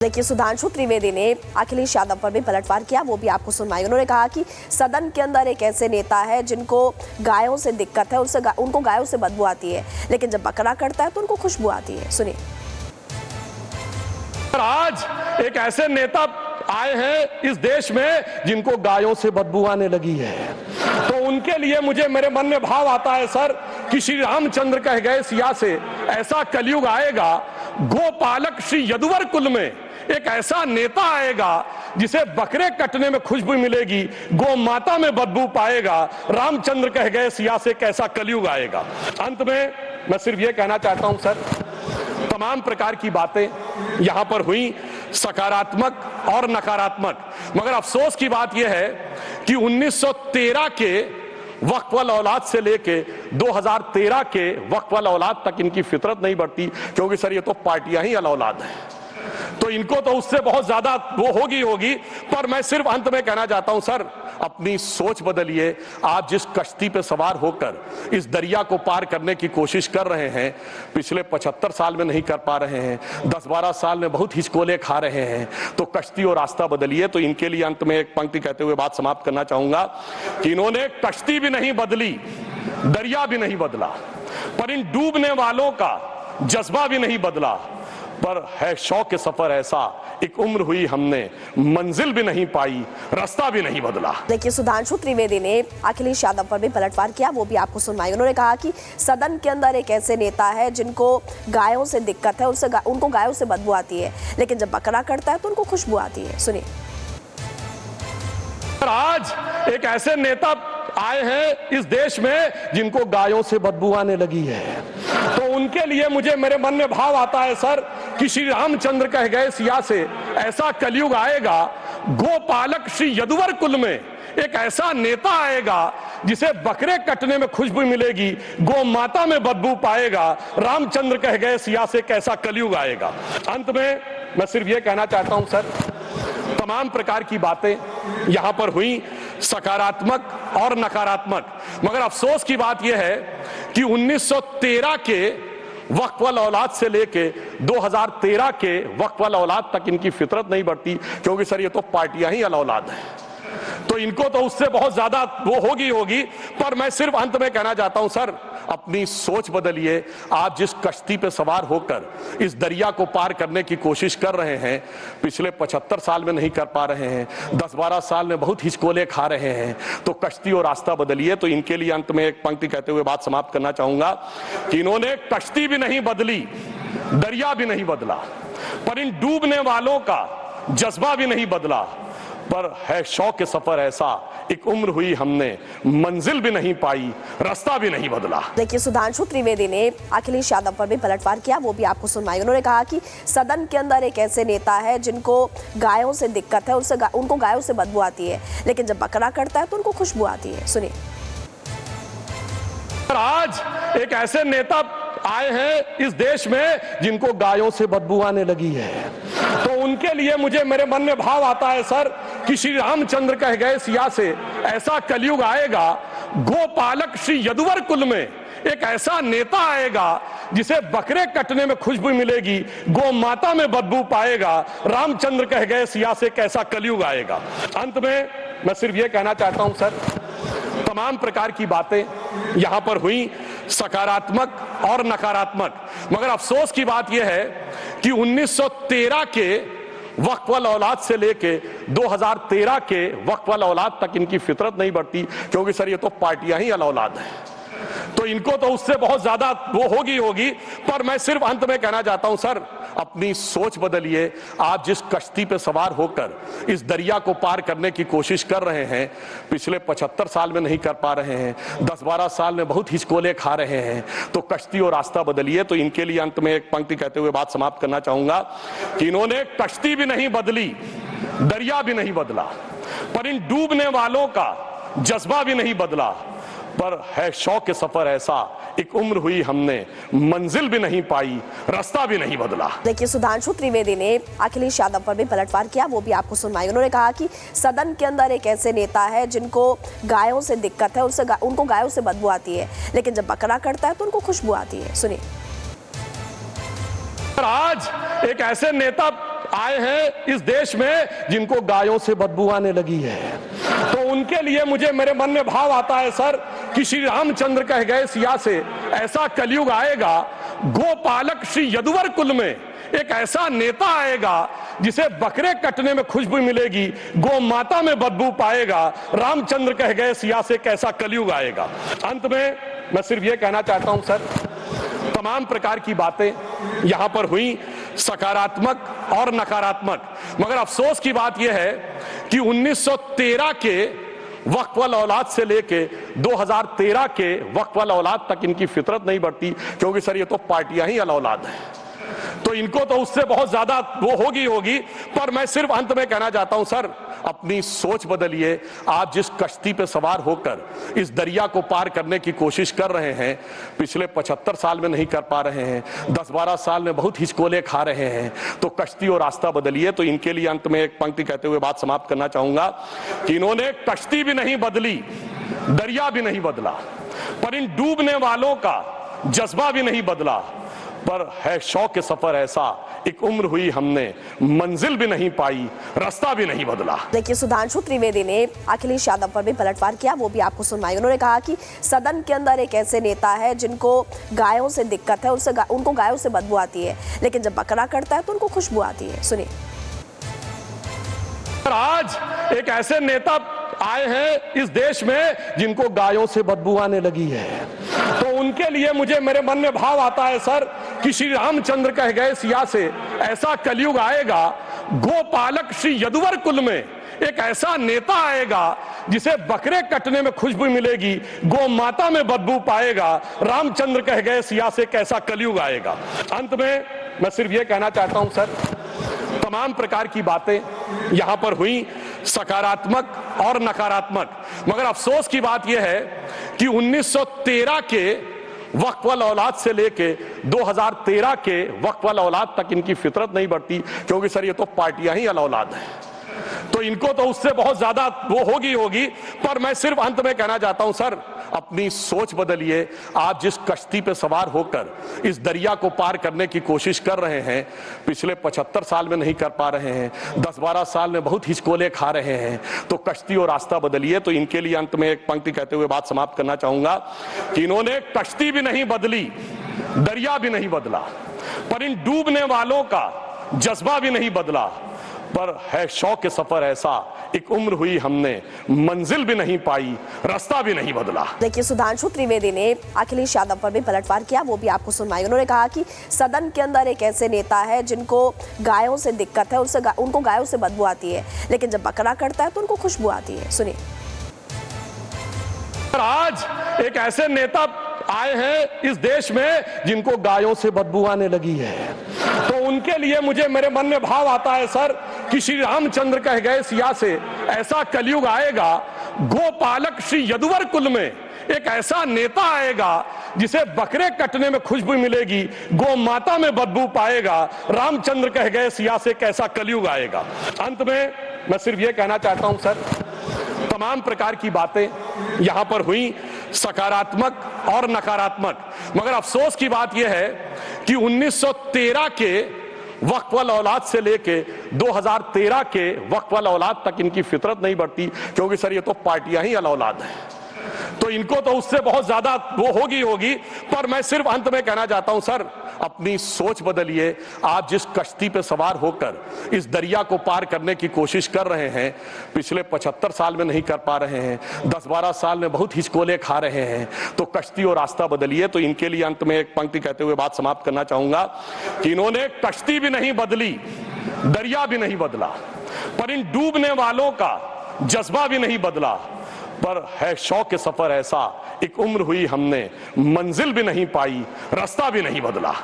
देखिए, सुधांशु त्रिवेदी ने अखिलेश यादव पर भी पलटवार किया, वो भी आपको सुनवाई। उन्होंने कहा कि सदन के अंदर एक ऐसे नेता है जिनको गायों से दिक्कत है, उनको गायों से बदबू आती है, लेकिन जब बकरा कटता है तो उनको खुशबू आती है। सुनिए। आज एक ऐसे नेता आए हैं इस देश में जिनको गायों से बदबू आने लगी है, तो उनके लिए मुझे मेरे मन में भाव आता है सर कि श्री रामचंद्र कह गए सिया से ऐसा कलयुग आएगा, गोपालक श्री यदुवर कुल में एक ऐसा नेता आएगा जिसे बकरे कटने में खुशबू मिलेगी, गौ माता में बदबू पाएगा। रामचंद्र कह गए सिया से कैसा कलयुग आएगा। अंत में मैं सिर्फ ये कहना चाहता हूं सर, तमाम प्रकार की बातें यहां पर हुई, सकारात्मक और नकारात्मक, मगर अफसोस की बात यह है कि 1913 के वक्फ वाल औलाद से लेके 2013 के वक्फ वाल औलाद तक इनकी फितरत नहीं बढ़ती, क्योंकि सर ये तो पार्टियां ही अल औलाद हैं, तो इनको तो उससे बहुत ज्यादा वो होगी। पर मैं सिर्फ अंत में कहना चाहता हूं सर, अपनी सोच बदलिए। आप जिस कश्ती पे सवार होकर इस दरिया को पार करने की कोशिश कर रहे हैं, पिछले 75 साल में नहीं कर पा रहे हैं, 10-12 साल में बहुत हिचकोले खा रहे हैं, तो कश्ती और रास्ता बदलिए। तो इनके लिए अंत में एक पंक्ति कहते हुए बात समाप्त करना चाहूंगा कि इन्होंने कश्ती भी नहीं बदली, दरिया भी नहीं बदला, पर इन डूबने वालों का जज्बा भी नहीं बदला, पर है शौक के सफर ऐसा, एक उम्र हुई हमने, मंजिल भी नहीं पाई, रास्ता भी नहीं बदला। देखिए, सुधांशु त्रिवेदी ने अखिलेश यादव पर भी पलटवार किया, वो भी आपको सुनवाई। उन्होंने कहा कि सदन के अंदर एक ऐसे नेता है जिनको गायों से दिक्कत है, उनको गायों से बदबू आती है, लेकिन जब बकरा कटता है तो उनको खुशबू आती है। सुनिए। आज एक ऐसे नेता आए हैं इस देश में जिनको गायों से बदबू आने लगी है, तो उनके लिए मुझे मेरे मन में भाव आता है सर कि श्री रामचंद्र कह गए सिया से ऐसा कलयुग आएगा, गोपालक श्री यदुवर कुल में एक ऐसा नेता आएगा जिसे बकरे कटने में खुशबू मिलेगी, गौ माता में बदबू पाएगा। रामचंद्र कह गए सिया से कैसा कलयुग आएगा। अंत में मैं सिर्फ ये कहना चाहता हूं सर, तमाम प्रकार की बातें यहां पर हुई, सकारात्मक और नकारात्मक, मगर अफसोस की बात यह है कि 1913 के वक्फ वाल औलाद से लेके 2013 के वक्फ वाल औलाद तक इनकी फितरत नहीं बढ़ती, क्योंकि सर ये तो पार्टियां ही अल औलाद हैं, तो इनको तो उससे बहुत ज्यादा वो होगी। पर मैं सिर्फ अंत में कहना चाहता हूं सर, अपनी सोच बदलिए। आप जिस कश्ती पे सवार होकर इस दरिया को पार करने की कोशिश कर रहे हैं, पिछले 75 साल में नहीं कर पा रहे हैं, 10-12 साल में बहुत हिचकोले खा रहे हैं, तो कश्ती और रास्ता बदलिए। तो इनके लिए अंत में एक पंक्ति कहते हुए बात समाप्त करना चाहूंगा कि इन्होंने कश्ती भी नहीं बदली, दरिया भी नहीं बदला, पर इन डूबने वालों का जज्बा भी नहीं बदला, पर है शौक के सफर ऐसा, एक उम्र हुई हमने, मंजिल भी नहीं पाई, रास्ता भी नहीं बदला। देखिए, सुधांशु त्रिवेदी ने अखिलेश यादव पर भी पलटवार किया, वो भी आपको सुनवाई। उन्होंने कहा कि सदन के अंदर एक ऐसे नेता है जिनको गायों से दिक्कत है, उनको गायों से बदबू आती है, लेकिन जब बकरा कटता है तो उनको खुशबू आती है। सुनिए। आज एक ऐसे नेता आए हैं इस देश में जिनको गायों से बदबू आने लगी है, तो उनके लिए मुझे मेरे मन में भाव आता है सर कि श्री रामचंद्र कह गए सिया से ऐसा कलयुग आएगा, गोपालक श्री यदुवर कुल में एक ऐसा नेता आएगा जिसे बकरे कटने में खुशबू मिलेगी, गौ माता में बदबू पाएगा। रामचंद्र कह गए सिया से कैसा कलयुग आएगा। अंत में मैं सिर्फ ये कहना चाहता हूं सर, तमाम प्रकार की बातें यहां पर हुई, सकारात्मक और नकारात्मक, मगर अफसोस की बात यह है कि 1913 के वक्फ वाल औलाद से लेके 2013 के वक्फ वाल औलाद तक इनकी फितरत नहीं बढ़ती, क्योंकि सर ये तो पार्टियां ही अल औलाद हैं, तो इनको तो उससे बहुत ज्यादा वो होगी। पर मैं सिर्फ अंत में कहना चाहता हूं सर, अपनी सोच बदलिए। आप जिस कश्ती पे सवार होकर इस दरिया को पार करने की कोशिश कर रहे हैं, पिछले 75 साल में नहीं कर पा रहे हैं, 10-12 साल में बहुत हिचकोले खा रहे हैं, तो कश्ती और रास्ता बदलिए। तो इनके लिए अंत में एक पंक्ति कहते हुए बात समाप्त करना चाहूंगा कि इन्होंने कश्ती भी नहीं बदली, दरिया भी नहीं बदला, पर इन डूबने वालों का जज्बा भी नहीं बदला, पर है शौक के सफर ऐसा, एक उम्र हुई हमने, मंजिल भी नहीं पाई, रास्ता भी नहीं बदला। देखिए, सुधांशु त्रिवेदी ने अखिलेश यादव पर भी पलटवार किया, वो भी आपको सुनवाई। उन्होंने कहा कि सदन के अंदर एक ऐसे नेता है जिनको गायों से दिक्कत है, उनको गायों से बदबू आती है, लेकिन जब बकरा कटता है तो उनको खुशबू आती है। सुनिए। आज एक ऐसे नेता आए हैं इस देश में जिनको गायों से बदबू आने लगी है, तो उनके लिए मुझे मेरे मन में भाव आता है सर कि श्री रामचंद्र कह गए सिया से ऐसा कलयुग आएगा, गोपालक श्री यदुवर कुल में एक ऐसा नेता आएगा जिसे बकरे कटने में खुशबू मिलेगी, गौ माता में बदबू पाएगा। रामचंद्र कह गए सिया से कैसा कलयुग आएगा। अंत में मैं सिर्फ ये कहना चाहता हूं सर, तमाम प्रकार की बातें यहां पर हुई, सकारात्मक और नकारात्मक, मगर अफसोस की बात यह है कि 1913 के वक्त वाल औलाद से लेके 2013 के वक्त वाल औलाद तक इनकी फितरत नहीं बढ़ती, क्योंकि सर ये तो पार्टियां ही अल औलाद हैं, तो इनको तो उससे बहुत ज्यादा वो होगी। पर मैं सिर्फ अंत में कहना चाहता हूं सर, अपनी सोच बदलिए। आप जिस कश्ती पे सवार होकर इस दरिया को पार करने की कोशिश कर रहे हैं, पिछले 75 साल में नहीं कर पा रहे हैं, 10-12 साल में बहुत हिचकोले खा रहे हैं, तो कश्ती और रास्ता बदलिए। तो इनके लिए अंत में एक पंक्ति कहते हुए बात समाप्त करना चाहूंगा कि इन्होंने कश्ती भी नहीं बदली, दरिया भी नहीं बदला, पर इन डूबने वालों का जज्बा भी नहीं बदला, पर है शौक के सफर ऐसा, एक उम्र हुई हमने, मंजिल भी नहीं पाई, रास्ता भी नहीं बदला। देखिए, सुधांशु त्रिवेदी ने अखिलेश यादव पर भी पलटवार किया, वो भी आपको सुनवाई। उन्होंने कहा कि सदन के अंदर एक ऐसे नेता है जिनको गायों से दिक्कत है, उनको गायों से बदबू आती है, लेकिन जब बकरा कटता है तो उनको खुशबू आती है। सुनिए। आज एक ऐसे नेता आए हैं इस देश में जिनको गायों से बदबू आने लगी है, तो उनके लिए मुझे मेरे मन में भाव आता है सर कि श्री रामचंद्र कह गए सिया से ऐसा कलयुग आएगा, गोपालक श्री यदुवर कुल में एक ऐसा नेता आएगा जिसे बकरे कटने में खुशबू मिलेगी, गौ माता में बदबू पाएगा। रामचंद्र कह गए सिया से कैसा कलयुग आएगा। अंत में मैं सिर्फ ये कहना चाहता हूं सर, तमाम प्रकार की बातें यहां पर हुई, सकारात्मक और नकारात्मक, मगर अफसोस की बात यह है कि 1913 के वक्त वाल औलाद से लेके 2013 के वक्त वाल औलाद तक इनकी फितरत नहीं बढ़ती, क्योंकि सर ये तो पार्टियां ही अल औलाद हैं, तो इनको तो उससे बहुत ज्यादा वो होगी। पर मैं सिर्फ अंत में कहना चाहता हूं सर, अपनी सोच बदलिए। आप जिस कश्ती पे सवार होकर इस दरिया को पार करने की कोशिश कर रहे हैं, पिछले 75 साल में नहीं कर पा रहे हैं, 10-12 साल में बहुत हिचकोले खा रहे हैं, तो कश्ती और रास्ता बदलिए। तो इनके लिए अंत में एक पंक्ति कहते हुए बात समाप्त करना चाहूंगा कि इन्होंने कश्ती भी नहीं बदली, दरिया भी नहीं बदला, पर इन डूबने वालों का जज्बा भी नहीं बदला, पर है शौक के सफर ऐसा, एक उम्र हुई हमने, मंजिल भी नहीं पाई, रास्ता भी नहीं बदला। देखिए, सुधांशु त्रिवेदी ने अखिलेश यादव पर भी पलटवार किया, वो भी आपको सुनवाई। उन्होंने कहा कि सदन के अंदर एक ऐसे नेता है जिनको गायों से दिक्कत है, उनको गायों से बदबू आती है, लेकिन जब बकरा कटता है तो उनको खुशबू आती है। सुनिए। आज एक ऐसे नेता आए हैं इस देश में जिनको गायों से बदबू आने लगी है, तो उनके लिए मुझे मेरे मन में भाव आता है सर कि श्री रामचंद्र कह गए सिया से ऐसा कलयुग आएगा, गोपालक श्री यदुवर कुल में एक ऐसा नेता आएगा जिसे बकरे कटने में खुशबू मिलेगी, गौ माता में बदबू पाएगा। रामचंद्र कह गए सिया से कैसा कलयुग आएगा। अंत में मैं सिर्फ ये कहना चाहता हूं सर, तमाम प्रकार की बातें यहां पर हुई, सकारात्मक और नकारात्मक, मगर अफसोस की बात यह है कि 1913 के वक्त वाल औलाद से लेके 2013 के वक्त वाल औलाद तक इनकी फितरत नहीं बढ़ती, क्योंकि सर ये तो पार्टियां ही अल औलाद हैं, तो इनको तो उससे बहुत ज्यादा वो होगी। पर मैं सिर्फ अंत में कहना चाहता हूं सर, अपनी सोच बदलिए। आप जिस कश्ती पे सवार होकर इस दरिया को पार करने की कोशिश कर रहे हैं, पिछले 75 साल में नहीं कर पा रहे हैं, 10-12 साल में बहुत हिचकोले खा रहे हैं, तो कश्ती और रास्ता बदलिए। तो इनके लिए अंत में एक पंक्ति कहते हुए बात समाप्त करना चाहूंगा कि इन्होंने कश्ती भी नहीं बदली, दरिया भी नहीं बदला, पर इन डूबने वालों का जज्बा भी नहीं बदला, पर है शौक के सफर ऐसा, एक उम्र हुई हमने, मंजिल भी नहीं पाई, रास्ता भी नहीं बदला।